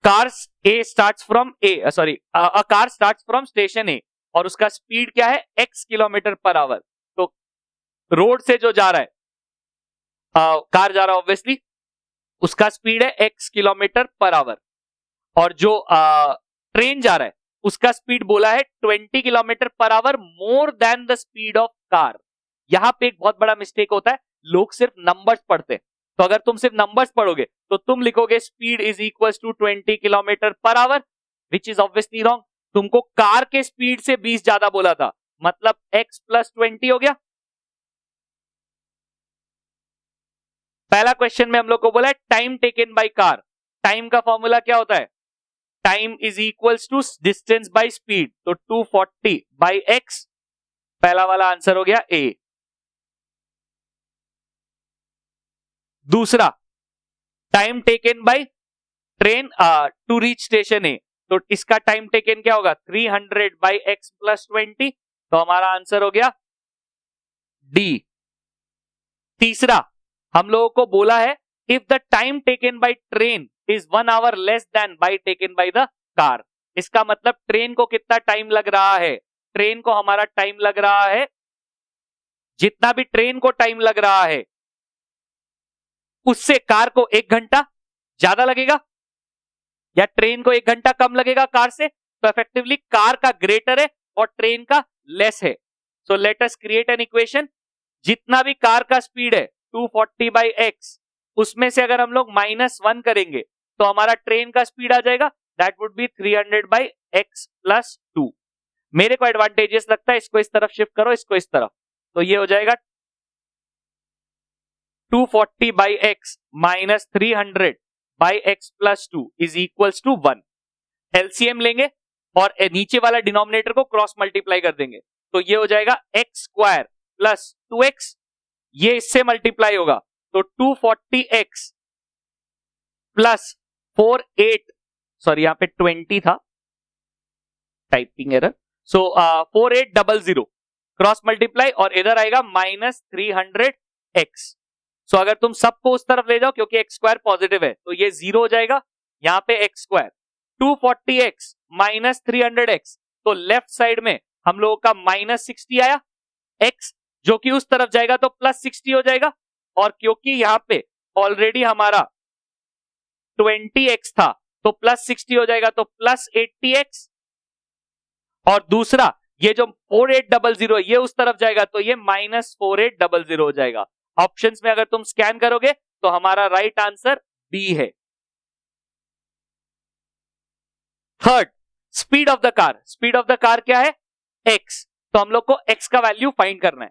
Cars A starts from a car starts from station A और उसका स्पीड क्या है x किलोमीटर पर आवर। तो रोड से जो जा रहा है कार जा रहा है ऑब्वियसली, उसका स्पीड है x किलोमीटर पर आवर और जो ट्रेन जा रहा है उसका स्पीड बोला है 20 kilometre per our more than the speed of car. यहां पे एक बहुत बड़ा मिस्टेक होता है, लोग सिर्फ नंबर्स पढ़ते हैं। तो अगर तुम सिर्फ नंबर्स पढ़ोगे तो तुम लिखोगे speed is equal to 20 kilometre per hour, which is obviously wrong. तुमको कार के स्पीड से 20 ज्यादा बोला था, मतलब x + 20 हो गया। पहला क्वेश्चन में हम लोग को बोला है time taken by car. Time का फॉर्मूला क्या होता है, time is equals to distance by speed, तो 240 बाय x, पहला वाला आंसर हो गया ए। दूसरा time taken by train to reach station A, तो इसका टाइम टेकन क्या होगा 300 बाय x + 20, तो हमारा आंसर हो गया डी। तीसरा हम लोगों को बोला है if the time taken by train is 1 hour less than by taken by the car, इसका मतलब ट्रेन को कितना टाइम लग रहा है, ट्रेन को हमारा टाइम लग रहा है जितना भी ट्रेन को टाइम लग रहा है उससे कार को 1 घंटा ज्यादा लगेगा या ट्रेन को 1 घंटा कम लगेगा कार से, तो इफेक्टिवली कार का ग्रेटर है और ट्रेन का लेस है। So let us create an equation. जितना भी कार का स्पीड है 240 बाई x, उसमें से अगर हम लोग -1 करेंगे तो हमारा ट्रेन का स्पीड आ जाएगा, that would be 300 by x + 2। मेरे को एडवांटेजेस लगता है, इसको इस तरफ शिफ्ट करो, इसको इस तरफ, तो ये हो जाएगा 240 by x - 300 by x + 2 is equals to 1। LCM लेंगे और नीचे वाला डिनोमिनेटर को क्रॉस मल्टीप्लाई कर देंगे, तो ये हो जाएगा x² + 2x, ये इससे मल्टीप्लाई होगा तो 240x + 48, सॉरी यहां पे 20 था, टाइपिंग एरर, सो 4800 क्रॉस मल्टीप्लाई और इधर आएगा -300x। सो अगर तुम सबको उस तरफ ले जाओ क्योंकि x² पॉजिटिव है तो ये 0 हो जाएगा, यहां पे x², 240x - 300x, तो लेफ्ट साइड में हम लोगों का -60 आया, x जो कि उस तरफ जाएगा तो +60 हो जाएगा, और क्योंकि यहां पे ऑलरेडी हमारा 20x था तो +60 हो जाएगा तो +80x, और दूसरा ये जो 4800 ये उस तरफ जाएगा तो ये -4800 हो जाएगा। ऑप्शंस में अगर तुम स्कैन करोगे तो हमारा राइट आंसर बी है। Third, speed of the car. Speed of the car क्या है? एक्स। तो हम लोग को एक्स का वैल्यू फाइंड करना है।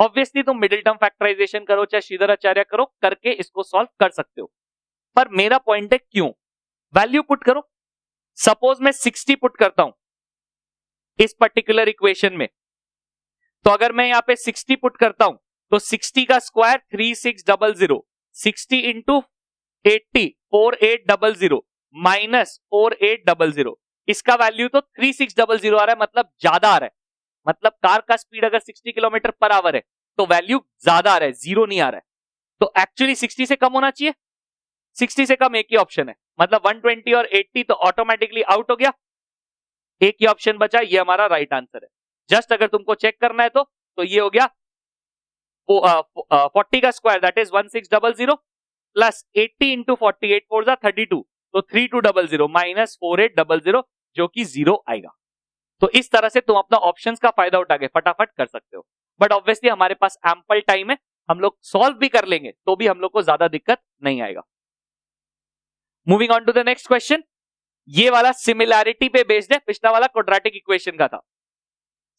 ऑब्वियसली तुम मिडिल टर्म फैक्टराइजेशन करो चाहे श्रीधर आचार्य करो, करके इसको सॉल्व कर सकते हो, पर मेरा पॉइंट है क्यों? वैल्यू पुट करो। सपोज मैं 60 पुट करता हूं इस पर्टिकुलर इक्वेशन में, तो अगर मैं यहां पे 60 पुट करता हूं तो 60 का स्क्वायर 3600, 60 इंटू 80 4800 माइनस 4800, इसका वैल्यू तो 3600 आ रहा है, मतलब ज्यादा आ रहा है। मतलब कार का स्पीड अगर 60 किलोमीटर पर आवर है तो वैल्यू ज्यादा आ रहा है, जीरो नहीं आ रहा है। तो एक्चुअली 60 से कम होना चाहिए, 60 से कम एक ही ऑप्शन है, मतलब 120 और 80 तो ऑटोमेटिकली आउट हो गया, एक ही ऑप्शन बचा, ये हमारा राइट आंसर है। जस्ट अगर तुमको चेक करना है तो ये हो गया 40 का square that is 1600 plus 80 into 48 4 32, तो 3200 माइनस 4800 जो कि जीरो आएगा। तो इस तरह से तुम अपना ऑप्शंस का फायदा उठा के फटाफट कर सकते हो, बट ऑब्वियसली हमारे पास एम्पल टाइम है, हम लोग सॉल्व भी कर लेंगे तो भी हम लोग को ज्यादा दिक्कत नहीं आएगा। Moving on to the next question. ये वाला सिमिलैरिटी पे बेस्ड है, पिछला वाला क्वाड्रेटिक इक्वेशन का था।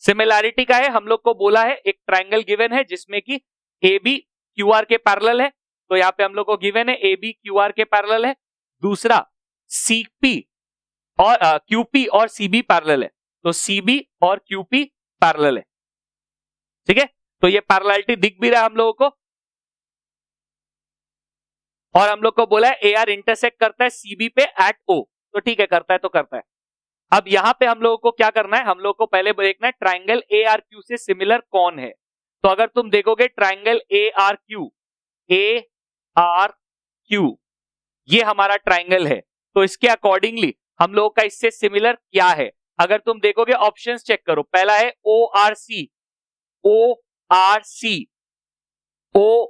सिमिलैरिटी का है, हम लोग को बोला है एक ट्रायंगल गिवन है जिसमें कि ए बी क्यू आर के पैरेलल है, तो यहां पे हम लोग को गिवन है ए बी क्यू आर के पैरेलल है। दूसरा सीपी और क्यूपी और सीबी पैरेलल है, तो सीबी और क्यूपी पैरेलल है। ठीक है, तो ये पैरेललिटी दिख भी रहा है हम लोगों को, और हम लोग को बोला है ए आर इंटरसेक्ट करता है सीबी पे एट ओ, तो ठीक है करता है तो करता है। अब यहां पे हम लोगों को क्या करना है, हम लोग को पहले देखना है ट्राइंगल ए आर क्यू से सिमिलर कौन है। तो अगर तुम देखोगे ट्राइंगल ए आर क्यू ये हमारा ट्राइंगल है, तो इसके अकॉर्डिंगली हम लोगों का इससे सिमिलर क्या है। अगर तुम देखोगे ऑप्शंस चेक करो, पहला है O R C, O R C, O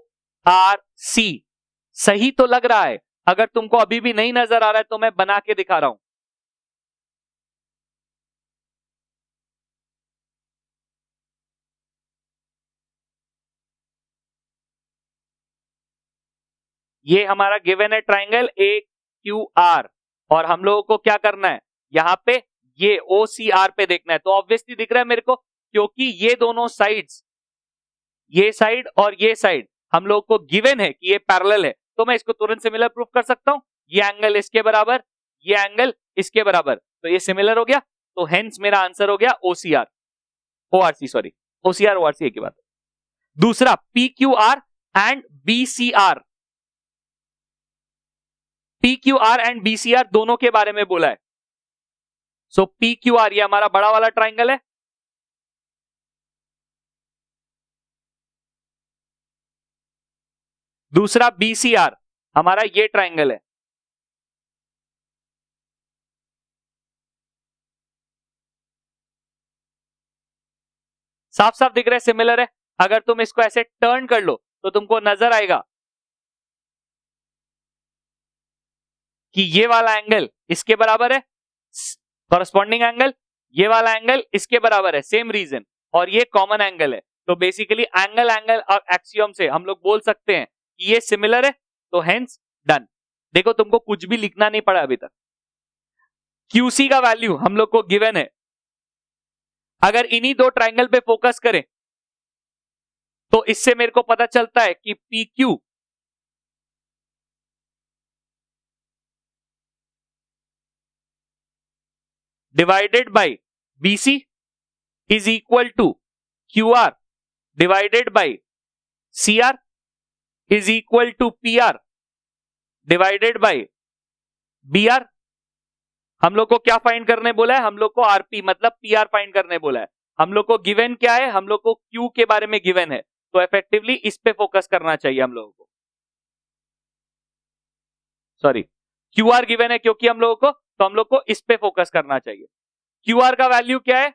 R C, सही तो लग रहा है। अगर तुमको अभी भी नहीं नजर आ रहा है तो मैं बना के दिखा रहा हूं। ये हमारा गिवन है ट्राइंगल ए क्यू आर, और हम लोगों को क्या करना है, यहां पे ये ओ सी आर पे देखना है। तो ऑब्वियसली दिख रहा है मेरे को, क्योंकि ये दोनों साइड्स, ये साइड और ये साइड हम लोग को गिवन है कि ये पैरेलल है, तो मैं इसको तुरंत सिमिलर प्रूफ कर सकता हूं। ये एंगल इसके बराबर, ये एंगल इसके बराबर, तो ये सिमिलर हो गया, तो हेंस मेरा आंसर हो गया OCR, ORC, sorry OCR ORC एक ही बात। दूसरा P Q R and B C R, P Q R and B C R दोनों के बारे में बोला है। सो पी क्यू आर ये हमारा बड़ा वाला ट्राइंगल है, दूसरा बी सी आर हमारा ये ट्राइंगल है। साफ साफ दिख रहा है सिमिलर है। अगर तुम इसको ऐसे टर्न कर लो तो तुमको नजर आएगा कि ये वाला एंगल इसके बराबर है, कॉरस्पॉन्डिंग एंगल, ये वाला एंगल इसके बराबर है, सेम रीजन, और ये कॉमन एंगल है। तो बेसिकली एंगल एंगल और एक्सियम से हम लोग बोल सकते हैं कि ये सिमिलर है, तो हेंस डन। देखो तुमको कुछ भी लिखना नहीं पड़ा अभी तक। क्यूसी का वैल्यू हम लोग को गिवन है, अगर इन्हीं दो ट्राइंगल पे फोकस करें तो इससे मेरे को पता चलता है कि P Q divided by BC is equal to Q R divided by C R is equal to P R divided by B R. हम लोग को क्या फाइंड करने बोला है, हम लोग को आरपी मतलब पी आर फाइंड करने बोला है। हम लोग को गिवन क्या है, हम लोग को क्यू के बारे में गिवन है, तो इफेक्टिवली इस पे फोकस करना चाहिए हम लोगों को। सॉरी, क्यू आर गिवन है क्योंकि हम लोगों को, तो हम लोग को इस पे फोकस करना चाहिए। क्यू आर का वैल्यू क्या है,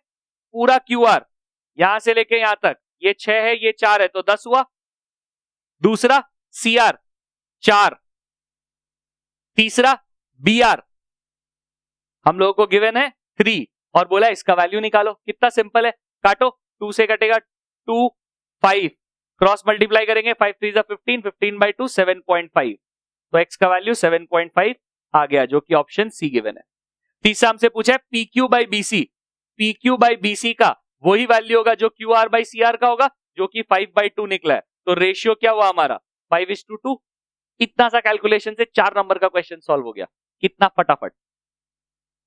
पूरा क्यू आर यहां से लेके यहां तक, ये 6 है ये 4 है तो 10 हुआ। दूसरा सी आर 4, तीसरा बी आर हम लोगों को गिवन है 3, और बोला इसका वैल्यू निकालो। कितना सिंपल है, काटो, 2 से कटेगा 2, 5, क्रॉस मल्टीप्लाई करेंगे 5 3 15, 15 by 2 7.5, तो x का वैल्यू 7.5 आ गया, जो कि ऑप्शन सी गिवन है। तीसरा हमसे पूछा है PQ by BC, PQ by BC का वही वैल्यू होगा जो QR by CR का होगा, जो कि 5/2 निकला है, तो रेशियो क्या हुआ हमारा 5:2। इतना सा कैलकुलेशन से 4 नंबर का क्वेश्चन सॉल्व हो गया, कितना फटाफट।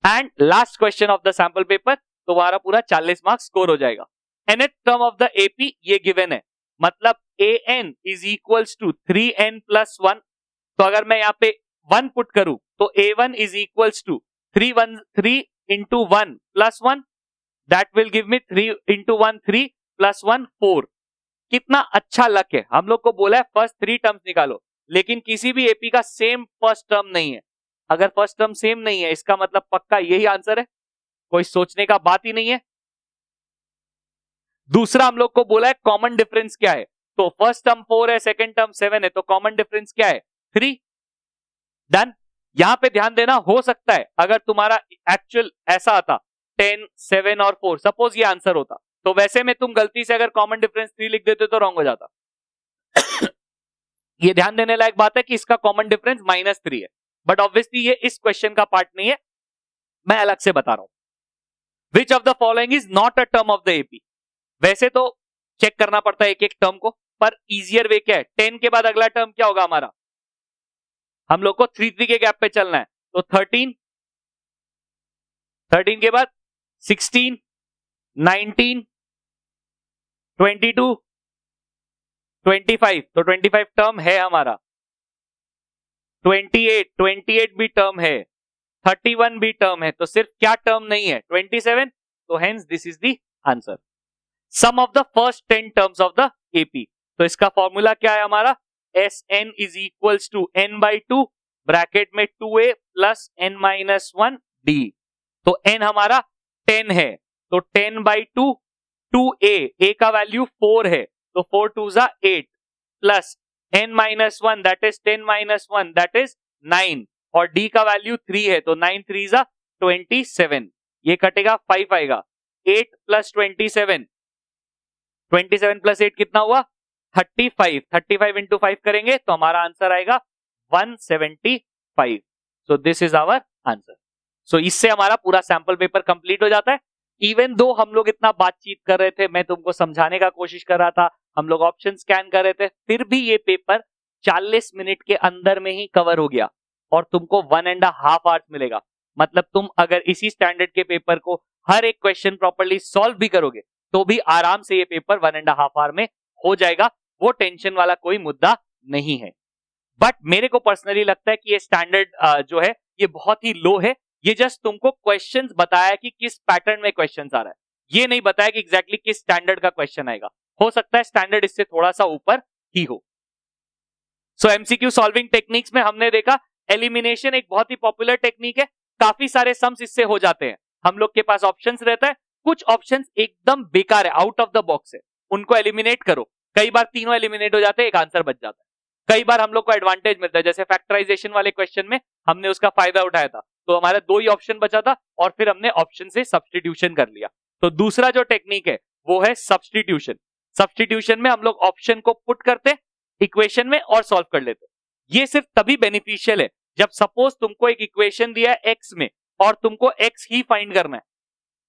And last question of the sample paper, तो हमारा पूरा 40 मार्क्स स्कोर हो जाएगा। nth term of the AP ये गिवन है, मतलब AN is equals to 3N plus 1, तो अगर मैं यहाँ पे 1 पुट करूं तो A1 is equals to 3 into 1 plus 1, that will give me 3 into 1 3 plus 1 4। कितना अच्छा लक है, हम लोग को बोला है फर्स्ट 3 टर्म्स निकालो, लेकिन किसी भी एपी का सेम फर्स्ट टर्म नहीं है। अगर फर्स्ट टर्म सेम नहीं है इसका मतलब पक्का यही आंसर है, कोई सोचने का बात ही नहीं है। दूसरा हम लोग को बोला है कॉमन डिफरेंस क्या है, तो फर्स्ट टर्म 4 है, सेकंड टर्म 7 है, तो कॉमन डिफरेंस क्या है 3। डन। यहां पे ध्यान देना, हो सकता है अगर तुम्हारा एक्चुअल ऐसा आता 10 7 और 4, सपोज ये आंसर होता, तो वैसे में तुम गलती से अगर कॉमन डिफरेंस 3 लिख देते तो रॉन्ग हो जाता। ये ध्यान देने लायक बात है कि इसका कॉमन डिफरेंस -3 है, बट ऑब्वियसली ये इस क्वेश्चन का पार्ट नहीं है, मैं अलग से बता रहा हूं। विच of the following is not a term of the AP. वैसे तो चेक करना पड़ता है एक एक टर्म को, पर इजियर वे क्या है, 10 के बाद अगला टर्म क्या होगा हमारा, हम लोग को 3 के गैप पे चलना है, तो 13 के बाद 16 19 22 25, तो 25 टर्म है हमारा, 28 भी टर्म है, 31 भी टर्म है, तो सिर्फ क्या टर्म नहीं है 27, तो hence this is the answer. Sum of the first 10 terms of the AP, तो इसका फॉर्मूला क्या है हमारा, Sn is equals to n/2 bracket में 2a प्लस n-1 d, तो n हमारा 10 है, तो 10/2 2a, a का वैल्यू 4 है, तो 4 2 8 plus n-1 that is 10-1 that is 9, और d का वैल्यू 3 है, तो 9 3 27, ये कटेगा 5 आएगा, 8 प्लस 27 प्लस 8 कितना हुआ 35 इंटू 5 करेंगे तो हमारा आंसर आएगा 175। So this is our answer. So इससे हमारा पूरा सैंपल पेपर कंप्लीट हो जाता है। इवन दो हम लोग इतना बातचीत कर रहे थे, मैं तुमको समझाने का कोशिश कर रहा था, हम लोग ऑप्शन स्कैन कर रहे थे, फिर भी ये पेपर 40 मिनट के अंदर में ही कवर हो गया और तुमको 1.5 आवर्स मिलेगा। मतलब तुम अगर इसी स्टैंडर्ड के पेपर को हर एक क्वेश्चन प्रॉपर्ली सॉल्व भी करोगे तो भी आराम से ये पेपर 1.5 आवर में हो जाएगा, वो टेंशन वाला कोई मुद्दा नहीं है। बट मेरे को पर्सनली लगता है कि ये स्टैंडर्ड जो है ये बहुत ही लो है। ये जस्ट तुमको क्वेश्चंस बताया कि किस पैटर्न में क्वेश्चन आ रहा है, ये नहीं बताया कि एग्जैक्टली किस स्टैंडर्ड का क्वेश्चन आएगा। हो सकता है स्टैंडर्ड इससे थोड़ा सा ऊपर ही हो। सो एमसीक्यू सॉल्विंग टेक्निक्स में हमने देखा एलिमिनेशन एक बहुत ही पॉपुलर टेक्निक है, काफी सारे सम्स इससे हो जाते हैं। हम लोग के पास ऑप्शंस रहता है, कुछ ऑप्शंस एकदम बेकार है, आउट ऑफ द बॉक्स है, उनको एलिमिनेट करो। कई बार तीनों एलिमिनेट हो जाते हैं, एक आंसर बच जाता है। कई बार हम लोग को एडवांटेज मिलता है, जैसे फैक्टराइजेशन वाले क्वेश्चन में हमने उसका फायदा उठाया था, तो हमारा 2 ही ऑप्शन बचा था और फिर हमने ऑप्शन से सब्स्टिट्यूशन कर लिया। तो दूसरा जो टेक्निक है वो है सब्स्टिट्यूशन। सब्स्टिट्यूशन में हम लोग ऑप्शन को पुट करते इक्वेशन में और सॉल्व कर लेते। ये सिर्फ तभी बेनिफिशियल है जब सपोज तुमको एक इक्वेशन दिया है एक्स में और तुमको एक्स ही फाइंड करना है।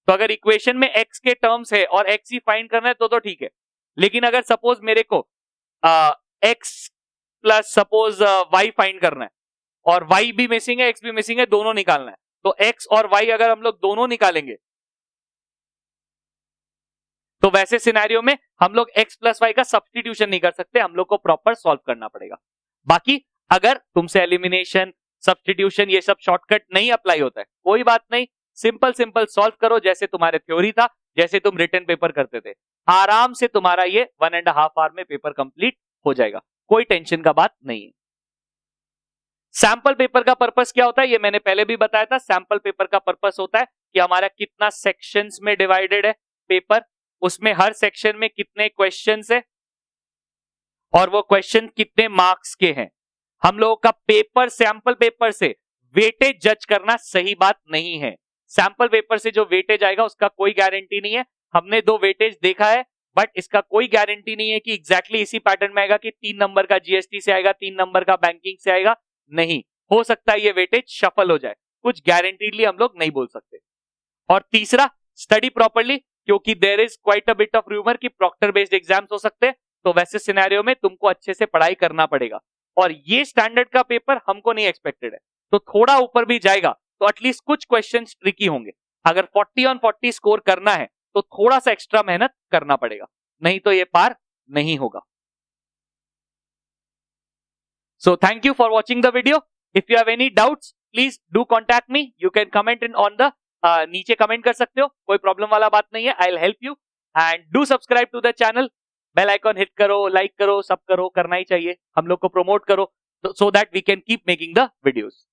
तो अगर इक्वेशन में एक्स के टर्म्स है और एक्स ही फाइंड करना है तो ठीक है, लेकिन अगर सपोज मेरे को x plus suppose y find करना है और वाई भी मिसिंग है एक्स भी मिसिंग है, दोनों निकालना है, तो एक्स और वाई अगर हम लोग दोनों निकालेंगे तो वैसे सिनेरियो में हम लोग एक्स प्लस वाई का सब्स्टिट्यूशन नहीं कर सकते, हम लोग को प्रॉपर सॉल्व करना पड़ेगा। बाकी अगर तुमसे एलिमिनेशन सब्स्टिट्यूशन ये सब शॉर्टकट नहीं अप्लाई होता है, कोई बात नहीं, सिंपल सॉल्व करो जैसे तुम्हारे थ्योरी था, जैसे तुम रिटन पेपर करते थे, आराम से तुम्हारा ये 1.5 आवर में पेपर कंप्लीट हो जाएगा, कोई टेंशन का बात नहीं है। सैंपल पेपर का पर्पस क्या होता है ये मैंने पहले भी बताया था। सैंपल पेपर का पर्पस होता है कि हमारा कितना सेक्शंस में डिवाइडेड है पेपर, उसमें हर सेक्शन में कितने क्वेश्चंस है और वो क्वेश्चन कितने मार्क्स के हैं। हम लोगों का पेपर सैंपल पेपर से वेटेज जज करना सही बात नहीं है। सैंपल पेपर से जो वेटेज आएगा उसका कोई गारंटी नहीं है। हमने 2 वेटेज देखा है, बट इसका कोई गारंटी नहीं है कि एग्जैक्टली इसी पैटर्न में आएगा कि 3 नंबर का जीएसटी से आएगा, 3 नंबर का बैंकिंग से आएगा। नहीं, हो सकता है ये वेटेज शफल हो जाए, कुछ गारंटीडली हम लोग नहीं बोल सकते। और तीसरा, स्टडी प्रॉपर्ली, क्योंकि there is quite a bit of rumour कि प्रॉक्टर बेस्ड एग्जाम्स हो सकते हैं, तो वैसे सिनेरियो में तुमको अच्छे से पढ़ाई करना पड़ेगा। और ये स्टैंडर्ड का पेपर हमको नहीं एक्सपेक्टेड है, तो थोड़ा ऊपर भी जाएगा तो एटलीस्ट कुछ क्वेश्चंस ट्रिकी होंगे। अगर 40 on 40 स्कोर करना है तो थोड़ा सा एक्स्ट्रा मेहनत करना पड़ेगा, नहीं तो ये पार नहीं होगा। सो thank you for watching the video. If you have any doubts please do contact me, you can comment in on the नीचे कमेंट कर सकते हो, कोई प्रॉब्लम वाला बात नहीं है। I will help you and do subscribe to the channel, bell icon hit करो, लाइक करो, सब करो, करना ही चाहिए, हम लोग को प्रमोट करो, so that we can keep making the videos.